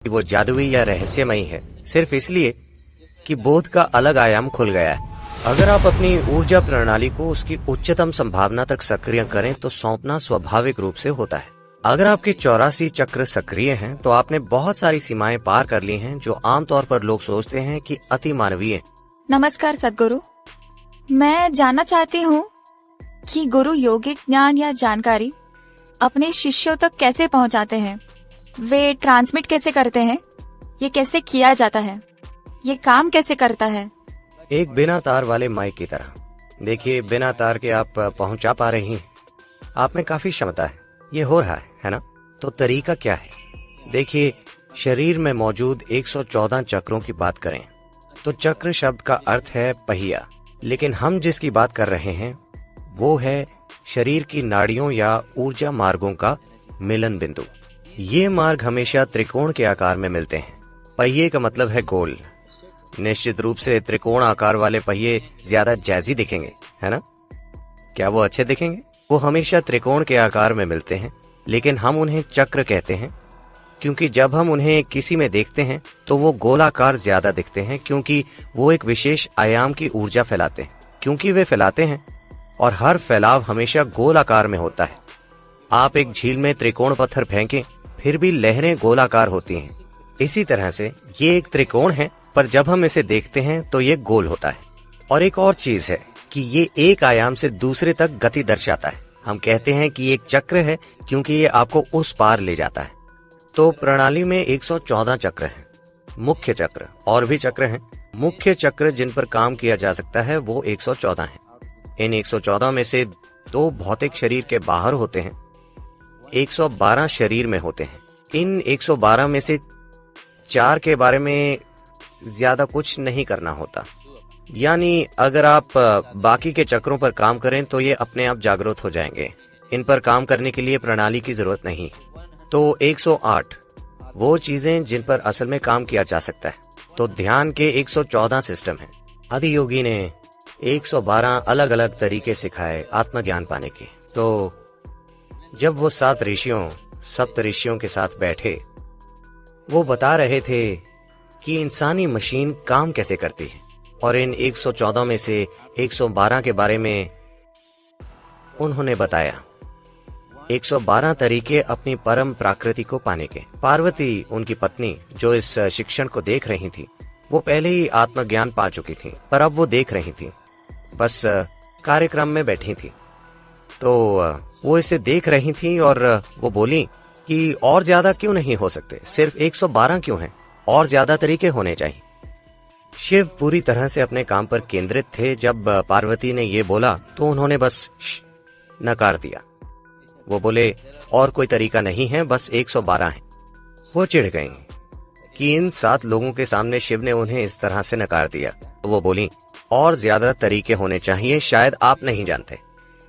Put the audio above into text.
कि वो जादुई या रहस्यमयी है, सिर्फ इसलिए कि बोध का अलग आयाम खुल गया है। अगर आप अपनी ऊर्जा प्रणाली को उसकी उच्चतम संभावना तक सक्रिय करें तो सौंपना स्वाभाविक रूप से होता है। अगर आपके 84 चक्र सक्रिय हैं तो आपने बहुत सारी सीमाएं पार कर ली हैं जो आमतौर पर लोग सोचते हैं कि अति मानवीय। नमस्कार सद्गुरु, मैं जानना चाहती हूँ कि गुरु योगिक ज्ञान या जानकारी अपने शिष्यों तक कैसे पहुँचाते हैं? वे ट्रांसमिट कैसे करते हैं? ये कैसे किया जाता है? ये काम कैसे करता है? एक बिना तार वाले माइक की तरह। देखिए, बिना तार के आप पहुंचा पा रही हैं, आप में काफी क्षमता है, ये हो रहा है ना? तो तरीका क्या है? देखिए, शरीर में मौजूद 114 चक्रों की बात करें तो चक्र शब्द का अर्थ है पहिया, लेकिन हम जिसकी बात कर रहे हैं वो है शरीर की नाड़ियों या ऊर्जा मार्गों का मिलन बिंदु। ये मार्ग हमेशा त्रिकोण के आकार में मिलते हैं। पहिए का मतलब है गोल। निश्चित रूप से त्रिकोण आकार वाले पहिए ज्यादा जैज़ी दिखेंगे, है ना? क्या वो अच्छे दिखेंगे? वो हमेशा त्रिकोण के आकार में मिलते हैं, लेकिन हम उन्हें चक्र कहते हैं क्योंकि जब हम उन्हें किसी में देखते हैं तो वो गोलाकार ज्यादा दिखते हैं, क्योंकि वो एक विशेष आयाम की ऊर्जा फैलाते हैं। क्योंकि वे फैलाते हैं और हर फैलाव हमेशा गोलाकार में होता है। आप एक झील में त्रिकोण पत्थर फेंकें, फिर भी लहरें गोलाकार होती हैं। इसी तरह से ये एक त्रिकोण है, पर जब हम इसे देखते हैं तो ये गोल होता है। और एक और चीज है कि ये एक आयाम से दूसरे तक गति दर्शाता है। हम कहते हैं कि एक चक्र है क्योंकि ये आपको उस पार ले जाता है। तो प्रणाली में 114 चक्र हैं। मुख्य चक्र, और भी चक्र हैं। मुख्य चक्र जिन पर काम किया जा सकता है वो 114 हैं। इन 114 में से 2 भौतिक शरीर के बाहर होते हैं, 112 शरीर में होते हैं। इन 112 में से 4 के बारे में ज्यादा कुछ नहीं करना होता, यानी अगर आप बाकी के चक्रों पर काम करें तो ये अपने आप जागरूक हो जाएंगे। इन पर काम करने के लिए प्रणाली की जरूरत नहीं। तो 108 वो चीजें जिन पर असल में काम किया जा सकता है। तो ध्यान के 114 सिस्टम हैं। आदि योगी ने 112 अलग अलग तरीके सिखाए आत्मज्ञान पाने के। तो जब वो 7 ऋषियों, सप्त ऋषियों के साथ बैठे, वो बता रहे थे कि इंसानी मशीन काम कैसे करती है, और इन 114 में से 112 के बारे में उन्होंने बताया। 112 तरीके अपनी परम प्रकृति को पाने के। पार्वती, उनकी पत्नी, जो इस शिक्षण को देख रही थी, वो पहले ही आत्मज्ञान पा चुकी थी, पर अब वो देख रही थी, बस कार्यक्रम में बैठी थी। तो वो इसे देख रही थी और वो बोली कि और ज्यादा क्यों नहीं हो सकते, सिर्फ 112 क्यों हैं, और ज्यादा तरीके होने चाहिए। शिव पूरी तरह से अपने काम पर केंद्रित थे। जब पार्वती ने ये बोला तो उन्होंने बस नकार दिया। वो बोले और कोई तरीका नहीं है, बस 112 है। वो चिढ़ गईं कि इन 7 लोगों के सामने शिव ने उन्हें इस तरह से नकार दिया। तो वो बोली और ज्यादा तरीके होने चाहिए, शायद आप नहीं जानते।